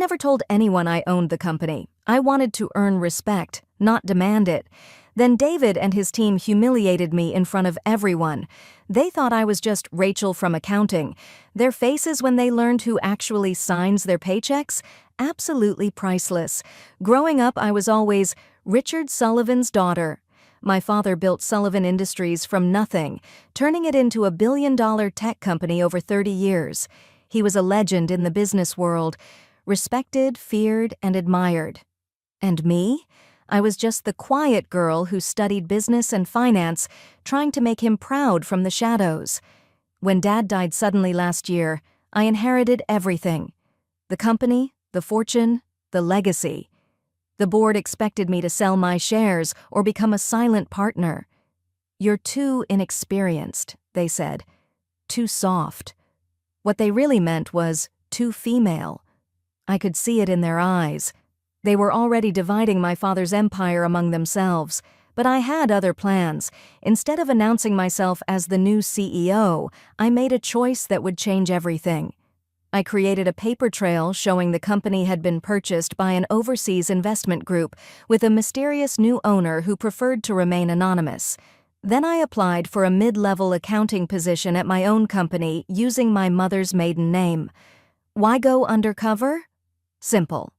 never told anyone I owned the company. I wanted to earn respect, not demand it. Then David and his team humiliated me in front of everyone. They thought I was just Rachel from accounting. Their faces when they learned who actually signs their paychecks? Absolutely priceless. Growing up, I was always Richard Sullivan's daughter. My father built Sullivan Industries from nothing, turning it into a billion-dollar tech company over 30 years. He was a legend in the business world, respected, feared, and admired. And me? I was just the quiet girl who studied business and finance, trying to make him proud from the shadows. When Dad died suddenly last year, I inherited everything. The company, the fortune, the legacy. The board expected me to sell my shares or become a silent partner. "You're too inexperienced," they said. "Too soft." What they really meant was too female. I could see it in their eyes. They were already dividing my father's empire among themselves, but I had other plans. Instead of announcing myself as the new CEO, I made a choice that would change everything. I created a paper trail showing the company had been purchased by an overseas investment group with a mysterious new owner who preferred to remain anonymous. Then I applied for a mid-level accounting position at my own company using my mother's maiden name. Why go undercover? Simple.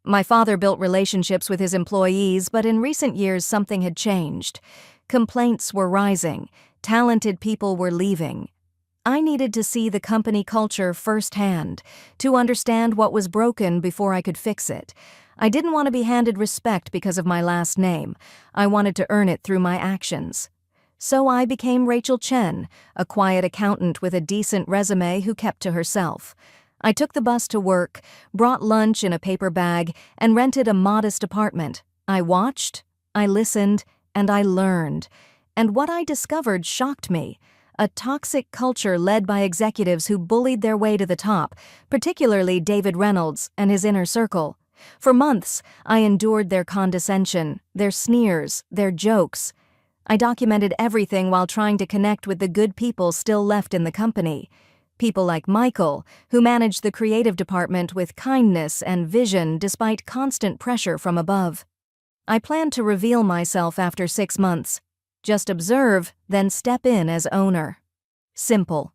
My father built relationships with his employees, but in recent years something had changed. Complaints were rising. Talented people were leaving. I needed to see the company culture firsthand, to understand what was broken before I could fix it. I didn't want to be handed respect because of my last name. I wanted to earn it through my actions. So I became Rachel Chen, a quiet accountant with a decent resume who kept to herself. I took the bus to work, brought lunch in a paper bag, and rented a modest apartment. I watched, I listened, and I learned. And what I discovered shocked me. A toxic culture led by executives who bullied their way to the top, particularly David Reynolds and his inner circle. For months, I endured their condescension, their sneers, their jokes. I documented everything while trying to connect with the good people still left in the company. People like Michael, who managed the creative department with kindness and vision despite constant pressure from above. I planned to reveal myself after 6 months. Just observe, then step in as owner. Simple.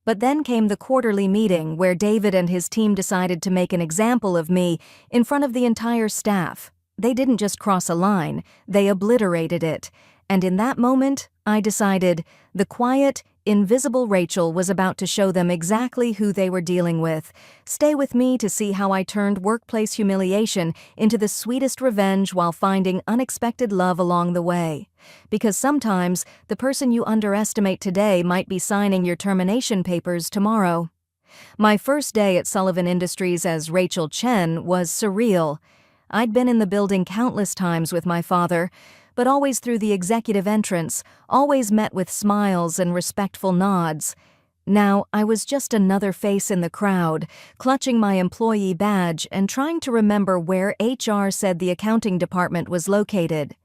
But then came the quarterly meeting where David and his team decided to make an example of me in front of the entire staff. They didn't just cross a line, they obliterated it. And in that moment, I decided the quiet, invisible Rachel was about to show them exactly who they were dealing with. Stay with me to see how I turned workplace humiliation into the sweetest revenge while finding unexpected love along the way. Because sometimes, the person you underestimate today might be signing your termination papers tomorrow. My first day at Sullivan Industries as Rachel Chen was surreal. I'd been in the building countless times with my father, but always through the executive entrance, always met with smiles and respectful nods. Now, I was just another face in the crowd, clutching my employee badge and trying to remember where HR said the accounting department was located.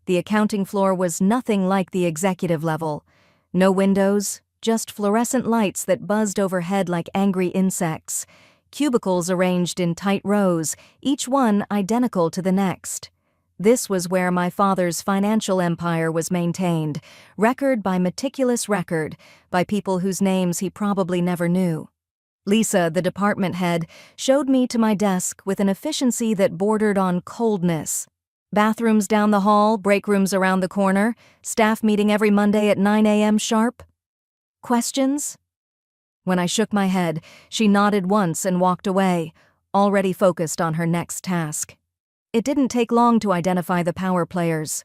The accounting floor was nothing like the executive level. No windows, just fluorescent lights that buzzed overhead like angry insects. Cubicles arranged in tight rows, each one identical to the next. This was where my father's financial empire was maintained, record by meticulous record, by people whose names he probably never knew. Lisa, the department head, showed me to my desk with an efficiency that bordered on coldness. Bathrooms down the hall, break rooms around the corner, staff meeting every Monday at 9 a.m. sharp. Questions? When I shook my head, she nodded once and walked away, already focused on her next task. It didn't take long to identify the power players.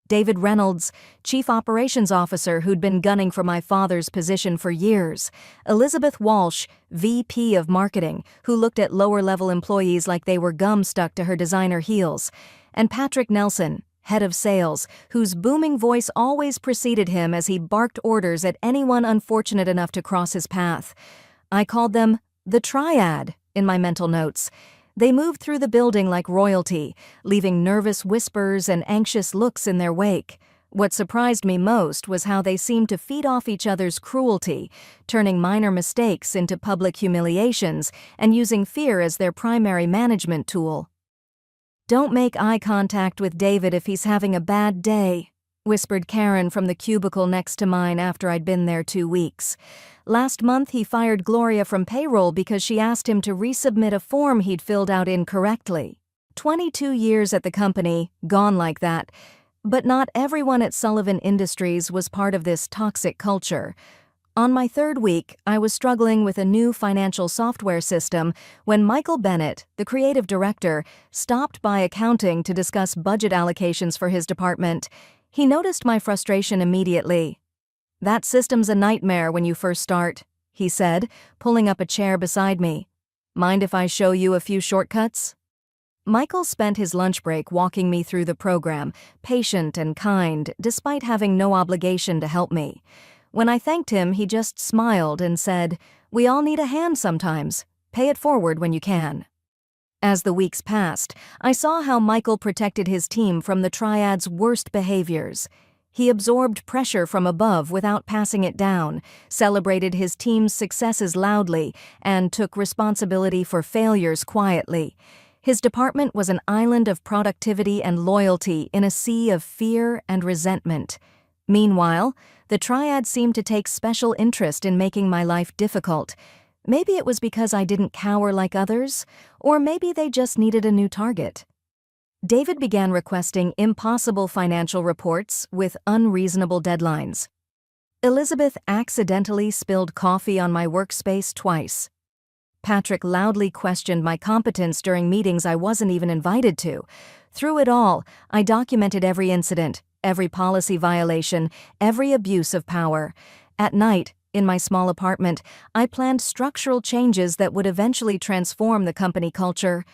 David Reynolds, Chief Operations Officer who'd been gunning for my father's position for years. Elizabeth Walsh, VP of Marketing, who looked at lower-level employees like they were gum stuck to her designer heels. And Patrick Nelson, Head of Sales, whose booming voice always preceded him as he barked orders at anyone unfortunate enough to cross his path. I called them the Triad in my mental notes. They moved through the building like royalty, leaving nervous whispers and anxious looks in their wake. What surprised me most was how they seemed to feed off each other's cruelty, turning minor mistakes into public humiliations and using fear as their primary management tool. "Don't make eye contact with David if he's having a bad day," whispered Karen from the cubicle next to mine after I'd been there 2 weeks. Last month he fired Gloria from payroll because she asked him to resubmit a form he'd filled out incorrectly. 22 years at the company, gone like that. But not everyone at Sullivan Industries was part of this toxic culture. On my 3rd week, I was struggling with a new financial software system when Michael Bennett, the creative director, stopped by accounting to discuss budget allocations for his department. He noticed my frustration immediately. "That system's a nightmare when you first start," he said, pulling up a chair beside me. "Mind if I show you a few shortcuts?" Michael spent his lunch break walking me through the program, patient and kind, despite having no obligation to help me. When I thanked him, he just smiled and said, "We all need a hand sometimes. Pay it forward when you can." As the weeks passed, I saw how Michael protected his team from the triad's worst behaviors. He absorbed pressure from above without passing it down, celebrated his team's successes loudly, and took responsibility for failures quietly. His department was an island of productivity and loyalty in a sea of fear and resentment. Meanwhile, the triad seemed to take special interest in making my life difficult. Maybe it was because I didn't cower like others, or maybe they just needed a new target. David began requesting impossible financial reports with unreasonable deadlines. Elizabeth accidentally spilled coffee on my workspace twice. Patrick loudly questioned my competence during meetings I wasn't even invited to. Through it all, I documented every incident, every policy violation, every abuse of power. At night, in my small apartment, I planned structural changes that would eventually transform the company culture.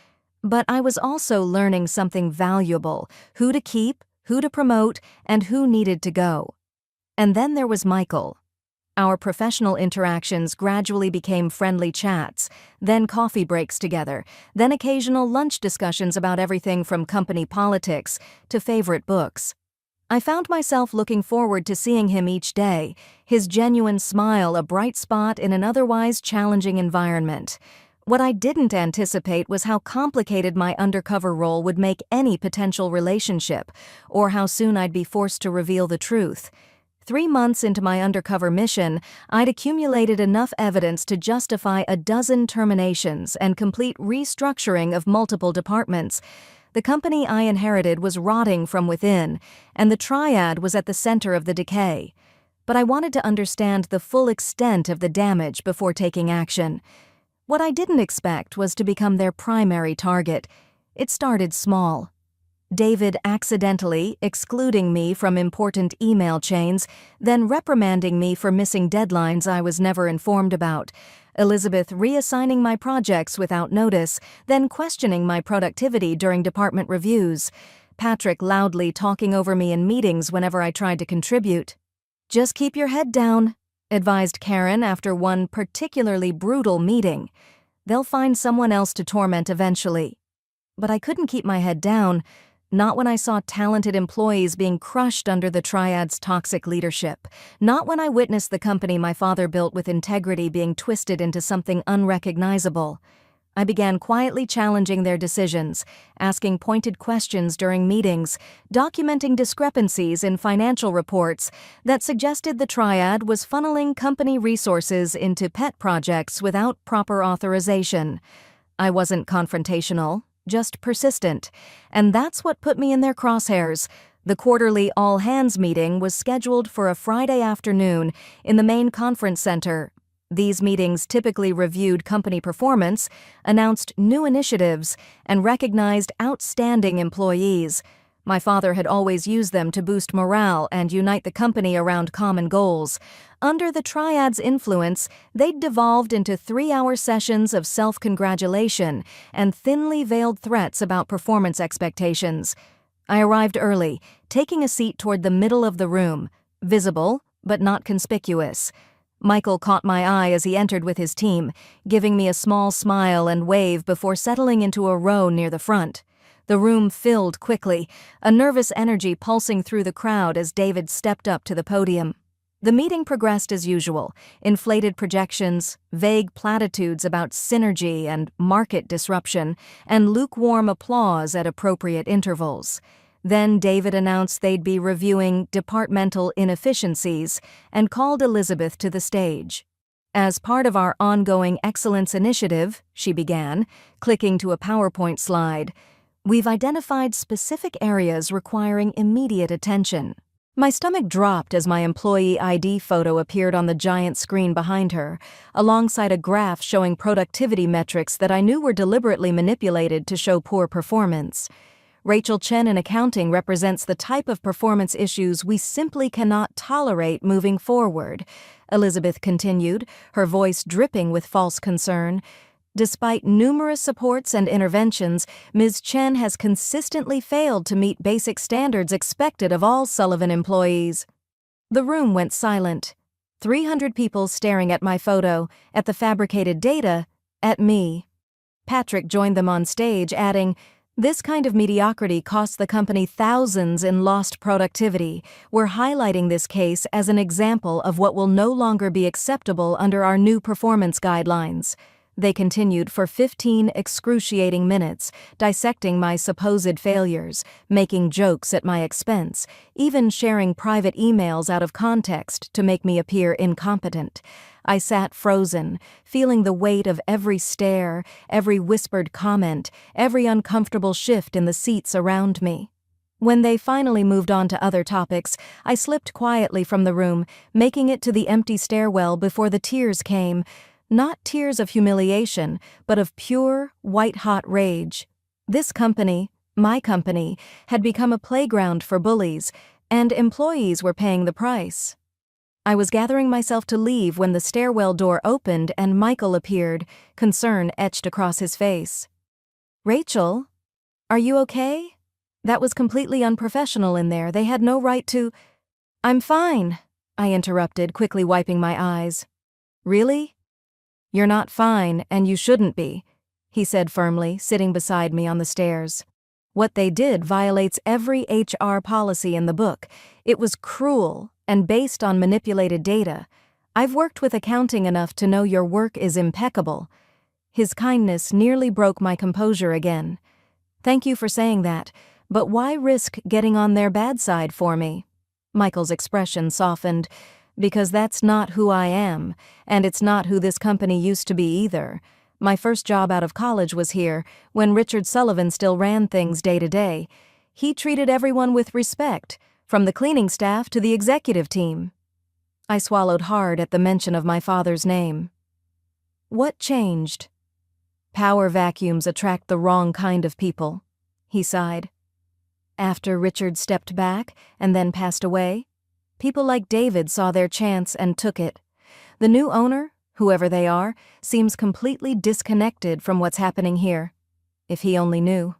But I was also learning something valuable: who to keep, who to promote, and who needed to go. And then there was Michael. Our professional interactions gradually became friendly chats, then coffee breaks together, then occasional lunch discussions about everything from company politics to favorite books. I found myself looking forward to seeing him each day, his genuine smile a bright spot in an otherwise challenging environment. What I didn't anticipate was how complicated my undercover role would make any potential relationship, or how soon I'd be forced to reveal the truth. 3 months into my undercover mission, I'd accumulated enough evidence to justify a dozen terminations and complete restructuring of multiple departments. The company I inherited was rotting from within, and the triad was at the center of the decay. But I wanted to understand the full extent of the damage before taking action. What I didn't expect was to become their primary target. It started small. David accidentally excluding me from important email chains, then reprimanding me for missing deadlines I was never informed about. Elizabeth reassigning my projects without notice, then questioning my productivity during department reviews. Patrick loudly talking over me in meetings whenever I tried to contribute. "Just keep your head down," advised Karen after one particularly brutal meeting. "They'll find someone else to torment eventually." But I couldn't keep my head down. Not when I saw talented employees being crushed under the triad's toxic leadership. Not when I witnessed the company my father built with integrity being twisted into something unrecognizable. I began quietly challenging their decisions, asking pointed questions during meetings, documenting discrepancies in financial reports that suggested the triad was funneling company resources into pet projects without proper authorization. I wasn't confrontational, just persistent, and that's what put me in their crosshairs. The quarterly all-hands meeting was scheduled for a Friday afternoon in the main conference center. These meetings typically reviewed company performance, announced new initiatives, and recognized outstanding employees. My father had always used them to boost morale and unite the company around common goals. Under the triad's influence, they'd devolved into 3-hour sessions of self-congratulation and thinly veiled threats about performance expectations. I arrived early, taking a seat toward the middle of the room, visible but not conspicuous. Michael caught my eye as he entered with his team, giving me a small smile and wave before settling into a row near the front. The room filled quickly, a nervous energy pulsing through the crowd as David stepped up to the podium. The meeting progressed as usual, inflated projections, vague platitudes about synergy and market disruption, and lukewarm applause at appropriate intervals. Then David announced they'd be reviewing departmental inefficiencies and called Elizabeth to the stage. As part of our ongoing excellence initiative, she began, clicking to a PowerPoint slide, we've identified specific areas requiring immediate attention. My stomach dropped as my employee ID photo appeared on the giant screen behind her, alongside a graph showing productivity metrics that I knew were deliberately manipulated to show poor performance. Rachel Chen in accounting represents the type of performance issues we simply cannot tolerate moving forward, Elizabeth continued, her voice dripping with false concern. Despite numerous supports and interventions, Ms. Chen has consistently failed to meet basic standards expected of all Sullivan employees. The room went silent. 300 people staring at my photo, at the fabricated data, at me. Patrick joined them on stage, adding, "This kind of mediocrity costs the company thousands in lost productivity. We're highlighting this case as an example of what will no longer be acceptable under our new performance guidelines." They continued for 15 excruciating minutes, dissecting my supposed failures, making jokes at my expense, even sharing private emails out of context to make me appear incompetent. I sat frozen, feeling the weight of every stare, every whispered comment, every uncomfortable shift in the seats around me. When they finally moved on to other topics, I slipped quietly from the room, making it to the empty stairwell before the tears came. Not tears of humiliation, but of pure, white-hot rage. This company, my company, had become a playground for bullies, and employees were paying the price. I was gathering myself to leave when the stairwell door opened and Michael appeared, concern etched across his face. "Rachel, are you okay? That was completely unprofessional in there. They had no right to—" "I'm fine," I interrupted, quickly wiping my eyes. "Really? You're not fine, and you shouldn't be," he said firmly, sitting beside me on the stairs. "What they did violates every HR policy in the book. It was cruel and based on manipulated data. I've worked with accounting enough to know your work is impeccable." His kindness nearly broke my composure again. "Thank you for saying that, but why risk getting on their bad side for me?" Michael's expression softened. "Because that's not who I am, and it's not who this company used to be either. My first job out of college was here, when Richard Sullivan still ran things day to day. He treated everyone with respect, from the cleaning staff to the executive team." I swallowed hard at the mention of my father's name. "What changed?" "Power vacuums attract the wrong kind of people," he sighed. "After Richard stepped back and then passed away, people like David saw their chance and took it. The new owner, whoever they are, seems completely disconnected from what's happening here. If he only knew."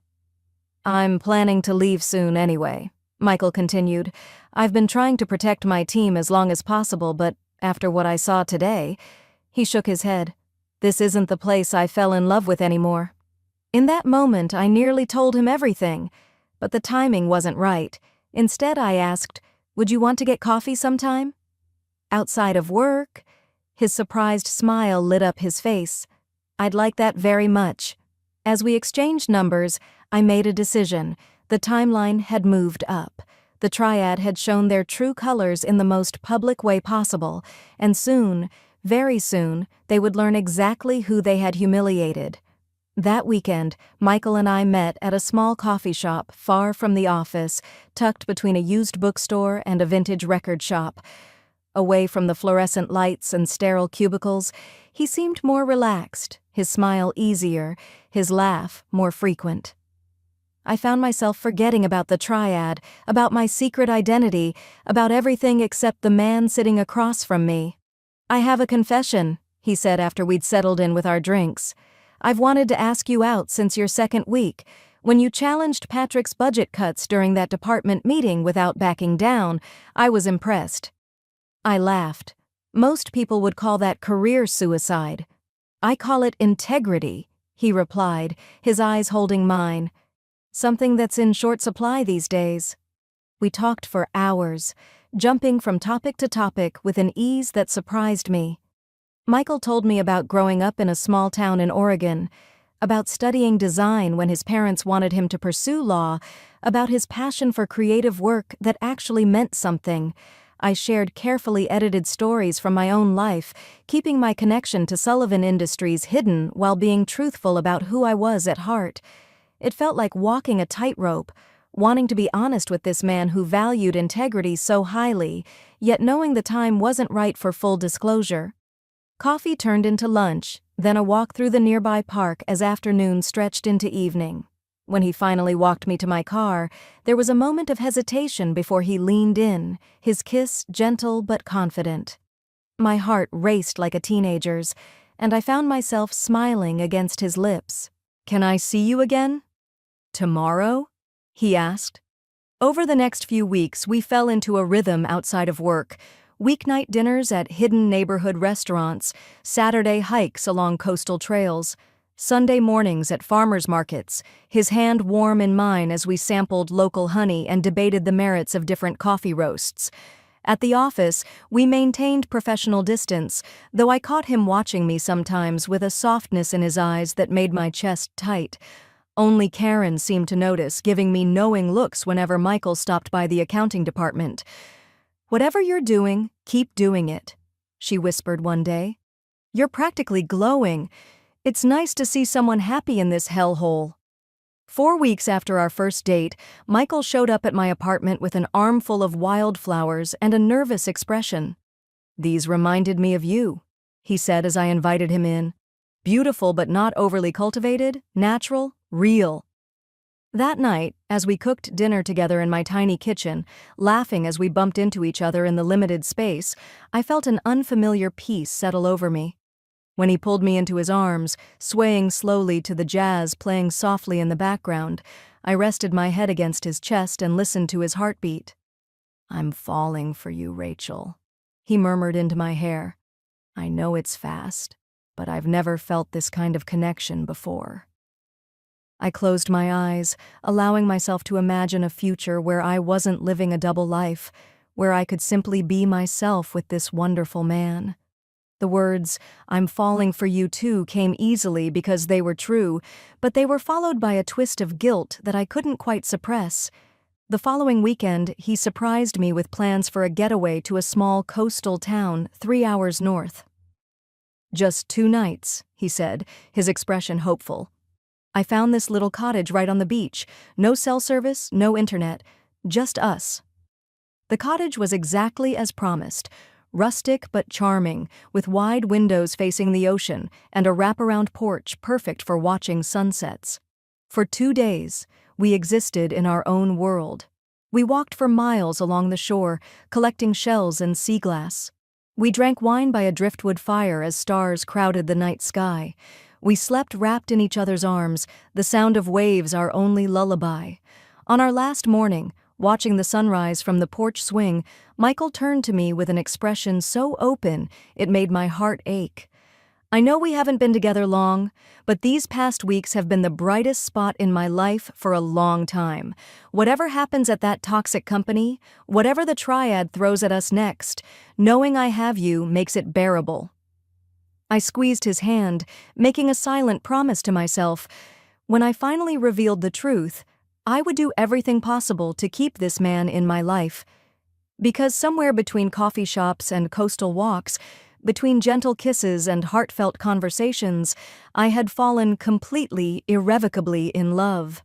"I'm planning to leave soon anyway," Michael continued. "I've been trying to protect my team as long as possible, but after what I saw today," he shook his head, "this isn't the place I fell in love with anymore." In that moment, I nearly told him everything, but the timing wasn't right. Instead, I asked, "Would you want to get coffee sometime?" "Outside of work?" His surprised smile lit up his face. "I'd like that very much." As we exchanged numbers, I made a decision. The timeline had moved up. The triad had shown their true colors in the most public way possible, and soon, very soon, they would learn exactly who they had humiliated. That weekend, Michael and I met at a small coffee shop far from the office, tucked between a used bookstore and a vintage record shop. Away from the fluorescent lights and sterile cubicles, he seemed more relaxed, his smile easier, his laugh more frequent. I found myself forgetting about the triad, about my secret identity, about everything except the man sitting across from me. "I have a confession," he said after we'd settled in with our drinks. "I've wanted to ask you out since your second week. When you challenged Patrick's budget cuts during that department meeting without backing down, I was impressed." I laughed. "Most people would call that career suicide." "I call it integrity," he replied, his eyes holding mine. something that's in short supply these days. We talked for hours, jumping from topic to topic with an ease that surprised me. Michael told me about growing up in a small town in Oregon, about studying design when his parents wanted him to pursue law, about his passion for creative work that actually meant something. I shared carefully edited stories from my own life, keeping my connection to Sullivan Industries hidden while being truthful about who I was at heart. It felt like walking a tightrope, wanting to be honest with this man who valued integrity so highly, yet knowing the time wasn't right for full disclosure. Coffee turned into lunch, then a walk through the nearby park as afternoon stretched into evening. When he finally walked me to my car, there was a moment of hesitation before he leaned in, his kiss gentle but confident. My heart raced like a teenager's, and I found myself smiling against his lips. "Can I see you again? Tomorrow?" he asked. Over the next few weeks, we fell into a rhythm outside of work. Weeknight dinners at hidden neighborhood restaurants, Saturday hikes along coastal trails, Sunday mornings at farmers markets, his hand warm in mine as we sampled local honey and debated the merits of different coffee roasts. At the office, we maintained professional distance, though I caught him watching me sometimes with a softness in his eyes that made my chest tight. Only Karen seemed to notice, giving me knowing looks whenever Michael stopped by the accounting department. "Whatever you're doing, keep doing it," she whispered one day. "You're practically glowing. It's nice to see someone happy in this hellhole." 4 weeks after our first date, Michael showed up at my apartment with an armful of wildflowers and a nervous expression. "These reminded me of you," he said as I invited him in. "Beautiful but not overly cultivated, natural, real." That night, as we cooked dinner together in my tiny kitchen, laughing as we bumped into each other in the limited space, I felt an unfamiliar peace settle over me. When he pulled me into his arms, swaying slowly to the jazz playing softly in the background, I rested my head against his chest and listened to his heartbeat. "I'm falling for you, Rachel," he murmured into my hair. "I know it's fast, but I've never felt this kind of connection before." I closed my eyes, allowing myself to imagine a future where I wasn't living a double life, where I could simply be myself with this wonderful man. The words, "I'm falling for you too," came easily because they were true, but they were followed by a twist of guilt that I couldn't quite suppress. The following weekend, he surprised me with plans for a getaway to a small coastal town 3 hours north. "Just 2 nights," he said, his expression hopeful. "I found this little cottage right on the beach. No cell service, no internet, just us." The cottage was exactly as promised, rustic but charming, with wide windows facing the ocean and a wraparound porch perfect for watching sunsets. For 2 days, we existed in our own world. We walked for miles along the shore, collecting shells and sea glass. We drank wine by a driftwood fire as stars crowded the night sky. We slept wrapped in each other's arms, the sound of waves our only lullaby. On our last morning, watching the sunrise from the porch swing, Michael turned to me with an expression so open it made my heart ache. "I know we haven't been together long, but these past weeks have been the brightest spot in my life for a long time. Whatever happens at that toxic company, whatever the triad throws at us next, knowing I have you makes it bearable." I squeezed his hand, making a silent promise to myself. When I finally revealed the truth, I would do everything possible to keep this man in my life. Because somewhere between coffee shops and coastal walks, between gentle kisses and heartfelt conversations, I had fallen completely, irrevocably in love.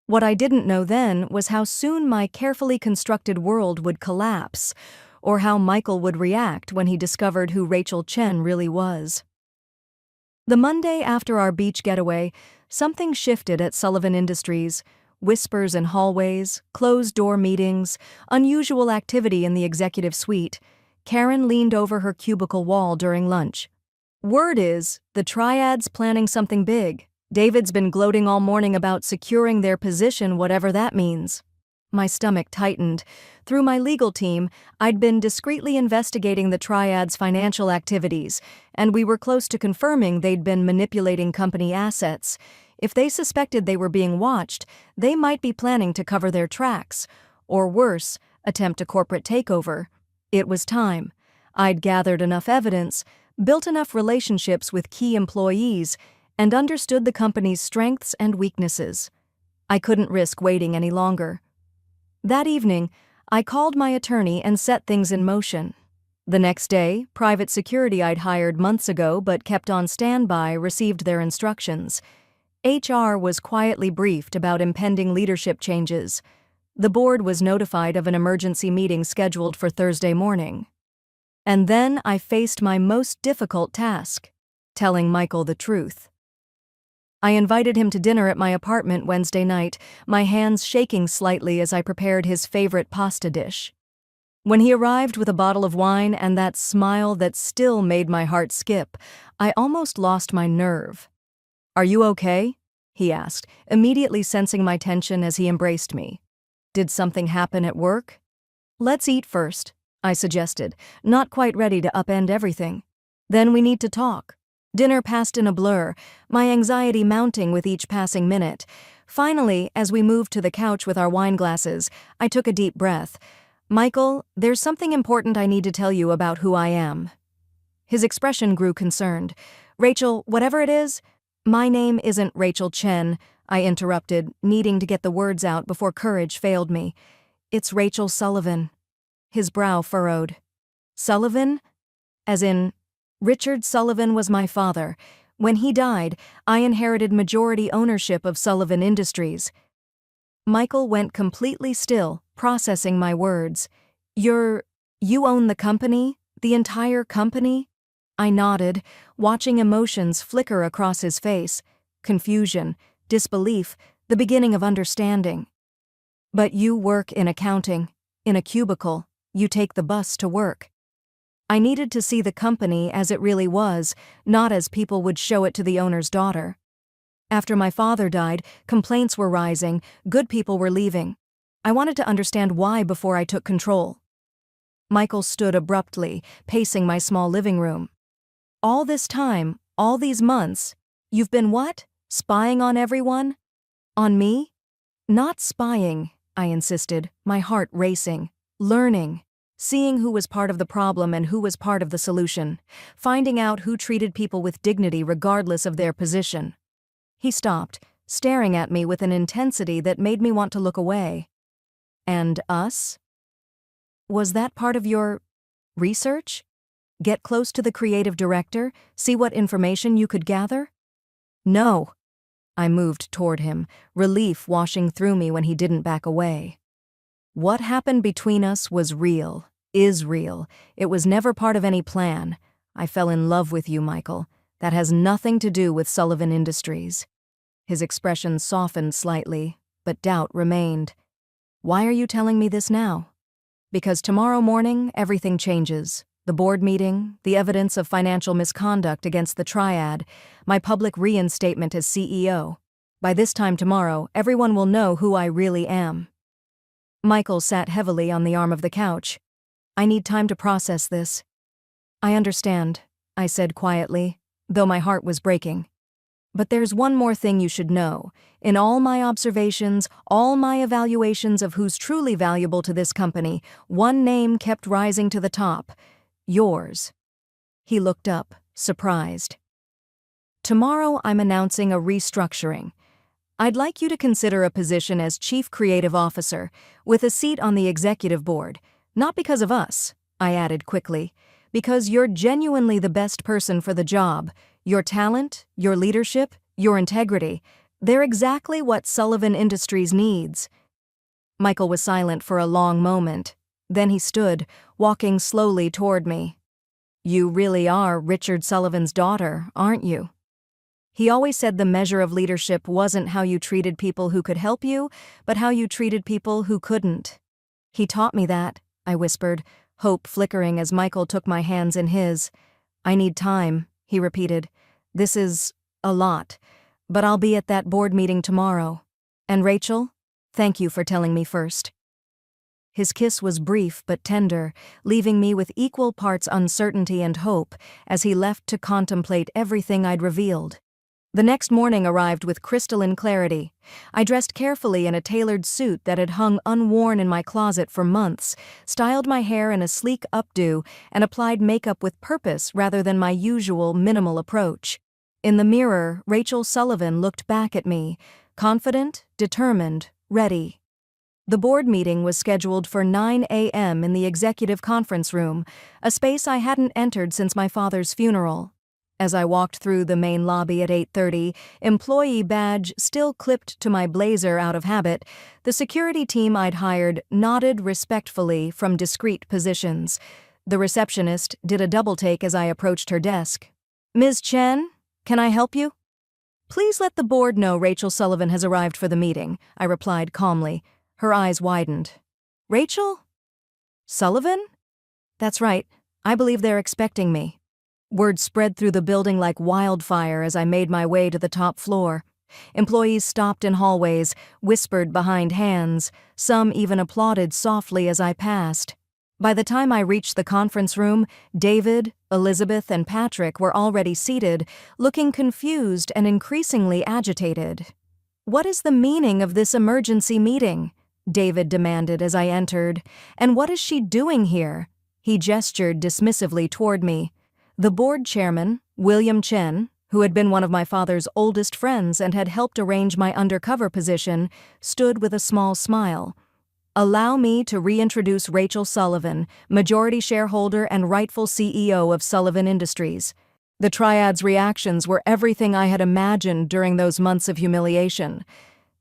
What I didn't know then was how soon my carefully constructed world would collapse, or how Michael would react when he discovered who Rachel Chen really was. The Monday after our beach getaway, something shifted at Sullivan Industries. Whispers in hallways, closed-door meetings, unusual activity in the executive suite. Karen leaned over her cubicle wall during lunch. "Word is, the triad's planning something big. David's been gloating all morning about securing their position, whatever that means." My stomach tightened. Through my legal team, I'd been discreetly investigating the triad's financial activities, and we were close to confirming they'd been manipulating company assets. If they suspected they were being watched, they might be planning to cover their tracks, or worse, attempt a corporate takeover. It was time. I'd gathered enough evidence, built enough relationships with key employees, and understood the company's strengths and weaknesses. I couldn't risk waiting any longer. That evening, I called my attorney and set things in motion. The next day, private security I'd hired months ago but kept on standby received their instructions. HR was quietly briefed about impending leadership changes. The board was notified of an emergency meeting scheduled for Thursday morning. And then I faced my most difficult task, telling Michael the truth. I invited him to dinner at my apartment Wednesday night, my hands shaking slightly as I prepared his favorite pasta dish. When he arrived with a bottle of wine and that smile that still made my heart skip, I almost lost my nerve. "Are you okay?" he asked, immediately sensing my tension as he embraced me. "Did something happen at work?" "Let's eat first," I suggested, not quite ready to upend everything. "Then we need to talk." Dinner passed in a blur, my anxiety mounting with each passing minute. Finally, as we moved to the couch with our wine glasses, I took a deep breath. "Michael, there's something important I need to tell you about who I am." His expression grew concerned. "Rachel, whatever it is—" "My name isn't Rachel Chen," I interrupted, needing to get the words out before courage failed me. "It's Rachel Sullivan." His brow furrowed. "Sullivan? As in, Richard Sullivan was my father. When he died, I inherited majority ownership of Sullivan Industries." Michael went completely still, processing my words. You own the company? The entire company?" I nodded, watching emotions flicker across his face. Confusion, disbelief, the beginning of understanding. "But you work in accounting, in a cubicle. You take the bus to work." I needed to see the company as it really was, not as people would show it to the owner's daughter. After my father died, complaints were rising, good people were leaving. I wanted to understand why before I took control. Michael stood abruptly, pacing my small living room. "All this time, all these months, you've been what? Spying on everyone? On me?" "Not spying," I insisted, my heart racing. "Learning. Seeing who was part of the problem and who was part of the solution. Finding out who treated people with dignity regardless of their position." He stopped, staring at me with an intensity that made me want to look away. "And us? Was that part of your research? Get close to the creative director, see what information you could gather?" "No." I moved toward him, relief washing through me when he didn't back away. "What happened between us was real, is real. It was never part of any plan. I fell in love with you, Michael. That has nothing to do with Sullivan Industries." His expression softened slightly, but doubt remained. "Why are you telling me this now?" "Because tomorrow morning, everything changes. The board meeting, the evidence of financial misconduct against the triad, my public reinstatement as CEO. By this time tomorrow, everyone will know who I really am." Michael sat heavily on the arm of the couch. "I need time to process this." "I understand," I said quietly, though my heart was breaking. "But there's one more thing you should know. In all my observations, all my evaluations of who's truly valuable to this company, one name kept rising to the top. Yours." He looked up, surprised. "Tomorrow I'm announcing a restructuring. I'd like you to consider a position as Chief Creative Officer, with a seat on the executive board. Not because of us," I added quickly, "because you're genuinely the best person for the job. Your talent, your leadership, your integrity, they're exactly what Sullivan Industries needs." Michael was silent for a long moment. Then he stood, walking slowly toward me. "You really are Richard Sullivan's daughter, aren't you? He always said the measure of leadership wasn't how you treated people who could help you, but how you treated people who couldn't." "He taught me that," I whispered, hope flickering as Michael took my hands in his. "I need time," he repeated. "This is a lot, but I'll be at that board meeting tomorrow. And Rachel, thank you for telling me first." His kiss was brief but tender, leaving me with equal parts uncertainty and hope as he left to contemplate everything I'd revealed. The next morning arrived with crystalline clarity. I dressed carefully in a tailored suit that had hung unworn in my closet for months, styled my hair in a sleek updo, and applied makeup with purpose rather than my usual minimal approach. In the mirror, Rachel Sullivan looked back at me, confident, determined, ready. The board meeting was scheduled for 9 a.m. in the executive conference room, a space I hadn't entered since my father's funeral. As I walked through the main lobby at 8:30, employee badge still clipped to my blazer out of habit, the security team I'd hired nodded respectfully from discreet positions. The receptionist did a double-take as I approached her desk. "Ms. Chen, can I help you?" "Please let the board know Rachel Sullivan has arrived for the meeting," I replied calmly. Her eyes widened. "Rachel? Sullivan?" "That's right. I believe they're expecting me." Word spread through the building like wildfire as I made my way to the top floor. Employees stopped in hallways, whispered behind hands. Some even applauded softly as I passed. By the time I reached the conference room, David, Elizabeth, and Patrick were already seated, looking confused and increasingly agitated. "What is the meaning of this emergency meeting?" David demanded as I entered. "And what is she doing here?" He gestured dismissively toward me. The board chairman, William Chen, who had been one of my father's oldest friends and had helped arrange my undercover position, stood with a small smile. "Allow me to reintroduce Rachel Sullivan, majority shareholder and rightful CEO of Sullivan Industries." The triad's reactions were everything I had imagined during those months of humiliation.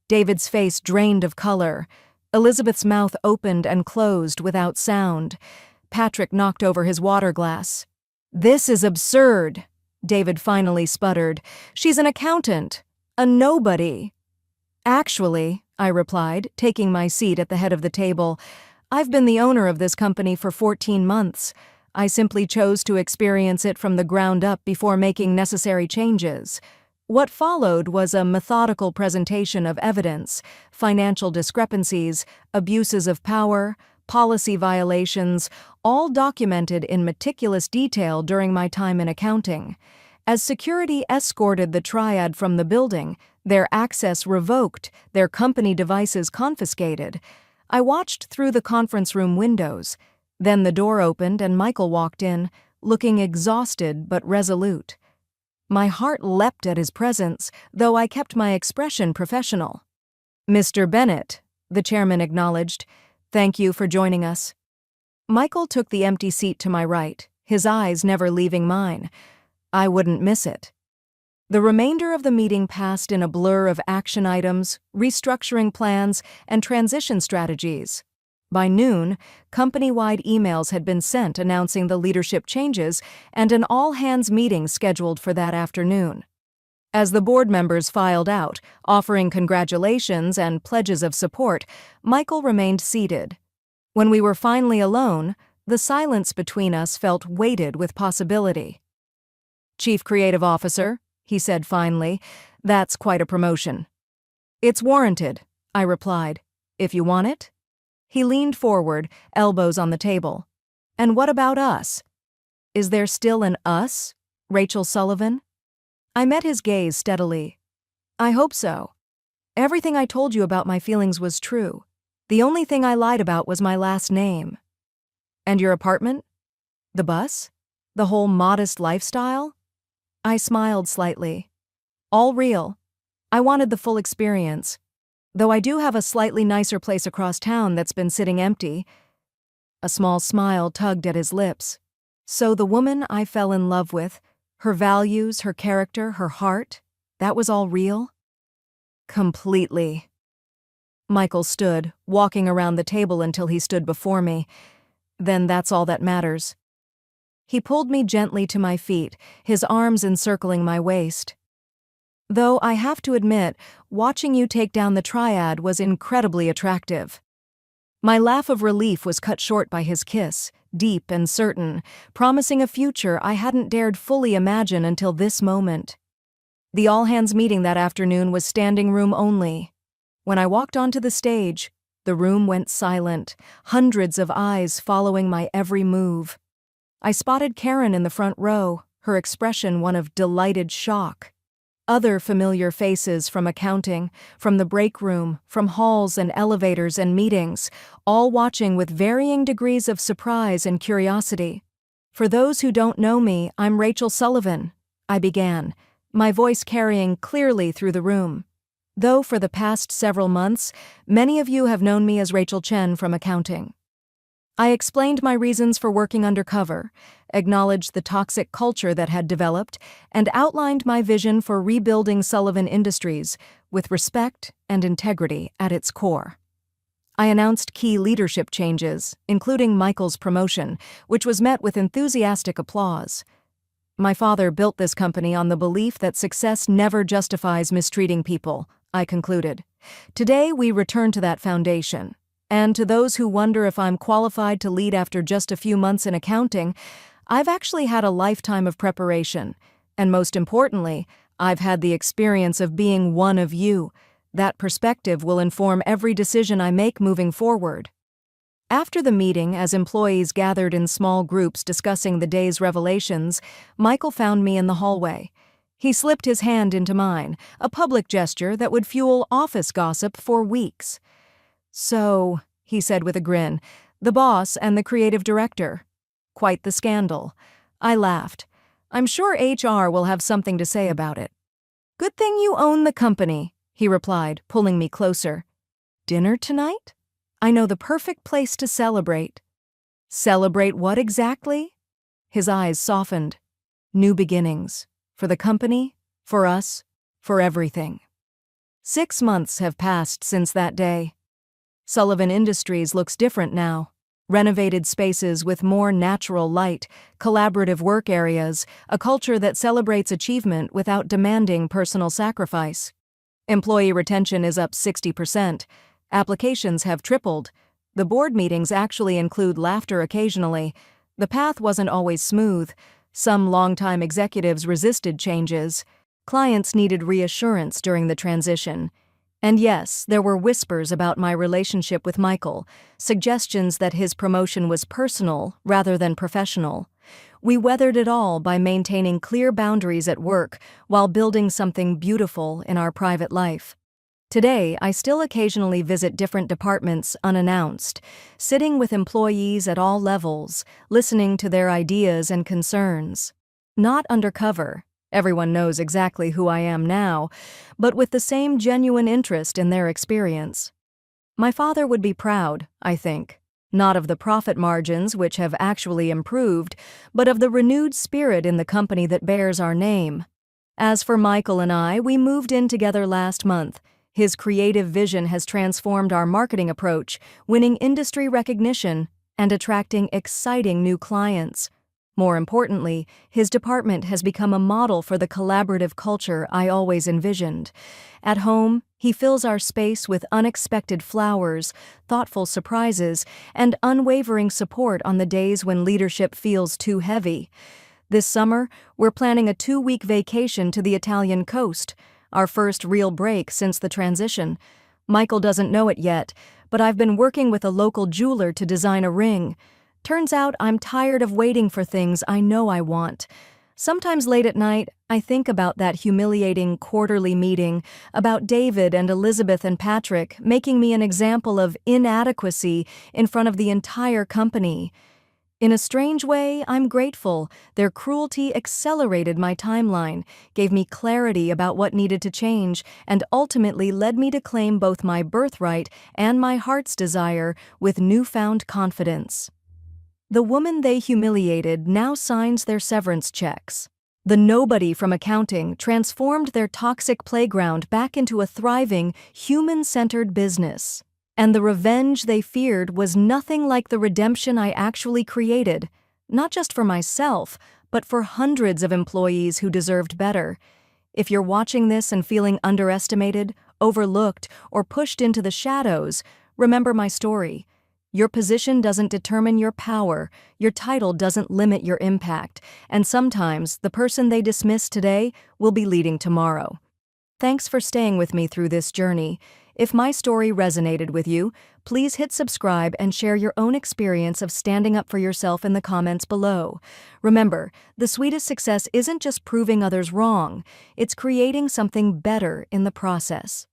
David's face drained of color. Elizabeth's mouth opened and closed without sound. Patrick knocked over his water glass. "This is absurd," David finally sputtered. "She's an accountant. A nobody." "Actually," I replied, taking my seat at the head of the table, "I've been the owner of this company for 14 months. I simply chose to experience it from the ground up before making necessary changes." What followed was a methodical presentation of evidence, financial discrepancies, abuses of power, policy violations, all documented in meticulous detail during my time in accounting. As security escorted the triad from the building, their access revoked, their company devices confiscated, I watched through the conference room windows. Then the door opened and Michael walked in, looking exhausted but resolute. My heart leapt at his presence, though I kept my expression professional. "Mr. Bennett," the chairman acknowledged, "thank you for joining us." Michael took the empty seat to my right, his eyes never leaving mine. I wouldn't miss it. The remainder of the meeting passed in a blur of action items, restructuring plans, and transition strategies. By noon, company-wide emails had been sent announcing the leadership changes and an all-hands meeting scheduled for that afternoon. As the board members filed out, offering congratulations and pledges of support, Michael remained seated. When we were finally alone, the silence between us felt weighted with possibility. "Chief Creative Officer," he said finally, "that's quite a promotion." "It's warranted," I replied. "If you want it?" He leaned forward, elbows on the table. "And what about us? Is there still an us, Rachel Sullivan?" I met his gaze steadily. "I hope so. Everything I told you about my feelings was true. The only thing I lied about was my last name." "And your apartment? The bus? The whole modest lifestyle?" I smiled slightly. "All real. I wanted the full experience. Though I do have a slightly nicer place across town that's been sitting empty." A small smile tugged at his lips. So the woman I fell in love with, her values, her character, her heart, that was all real? Completely. Michael stood, walking around the table until he stood before me. "Then that's all that matters." He pulled me gently to my feet, his arms encircling my waist. "Though I have to admit, watching you take down the triad was incredibly attractive." My laugh of relief was cut short by his kiss, deep and certain, promising a future I hadn't dared fully imagine until this moment. The all-hands meeting that afternoon was standing room only. When I walked onto the stage, the room went silent, hundreds of eyes following my every move. I spotted Karen in the front row, her expression one of delighted shock. Other familiar faces from accounting, from the break room, from halls and elevators and meetings, all watching with varying degrees of surprise and curiosity. For those who don't know me, I'm Rachel Sullivan, I began, my voice carrying clearly through the room. Though for the past several months, many of you have known me as Rachel Chen from accounting. I explained my reasons for working undercover, acknowledged the toxic culture that had developed, and outlined my vision for rebuilding Sullivan Industries with respect and integrity at its core. I announced key leadership changes, including Michael's promotion, which was met with enthusiastic applause. My father built this company on the belief that success never justifies mistreating people, I concluded. Today, we return to that foundation. And to those who wonder if I'm qualified to lead after just a few months in accounting, I've actually had a lifetime of preparation. And most importantly, I've had the experience of being one of you. That perspective will inform every decision I make moving forward. After the meeting, as employees gathered in small groups discussing the day's revelations, Michael found me in the hallway. He slipped his hand into mine, a public gesture that would fuel office gossip for weeks. "So," he said with a grin, "the boss and the creative director. Quite the scandal." I laughed. "I'm sure HR will have something to say about it." "Good thing you own the company," he replied, pulling me closer. "Dinner tonight? I know the perfect place to celebrate." "Celebrate what exactly?" His eyes softened. "New beginnings. For the company, for us, for everything." 6 months have passed since that day. Sullivan Industries looks different now. Renovated spaces with more natural light, collaborative work areas, a culture that celebrates achievement without demanding personal sacrifice. Employee retention is up 60%. Applications have tripled. The board meetings actually include laughter occasionally. The path wasn't always smooth. Some longtime executives resisted changes. Clients needed reassurance during the transition. And yes, there were whispers about my relationship with Michael, suggestions that his promotion was personal rather than professional. We weathered it all by maintaining clear boundaries at work while building something beautiful in our private life. Today, I still occasionally visit different departments unannounced, sitting with employees at all levels, listening to their ideas and concerns. Not undercover. Everyone knows exactly who I am now, but with the same genuine interest in their experience. My father would be proud, I think, not of the profit margins which have actually improved, but of the renewed spirit in the company that bears our name. As for Michael and I, we moved in together last month. His creative vision has transformed our marketing approach, winning industry recognition and attracting exciting new clients. More importantly, his department has become a model for the collaborative culture I always envisioned. At home, he fills our space with unexpected flowers, thoughtful surprises, and unwavering support on the days when leadership feels too heavy. This summer, we're planning a 2-week vacation to the Italian coast, our first real break since the transition. Michael doesn't know it yet, but I've been working with a local jeweler to design a ring. Turns out I'm tired of waiting for things I know I want. Sometimes late at night, I think about that humiliating quarterly meeting, about David and Elizabeth and Patrick making me an example of inadequacy in front of the entire company. In a strange way, I'm grateful. Their cruelty accelerated my timeline, gave me clarity about what needed to change, and ultimately led me to claim both my birthright and my heart's desire with newfound confidence. The woman they humiliated now signs their severance checks. The nobody from accounting transformed their toxic playground back into a thriving, human-centered business. And the revenge they feared was nothing like the redemption I actually created, not just for myself, but for hundreds of employees who deserved better. If you're watching this and feeling underestimated, overlooked, or pushed into the shadows, remember my story. Your position doesn't determine your power, your title doesn't limit your impact, and sometimes the person they dismiss today will be leading tomorrow. Thanks for staying with me through this journey. If my story resonated with you, please hit subscribe and share your own experience of standing up for yourself in the comments below. Remember, the sweetest success isn't just proving others wrong, it's creating something better in the process.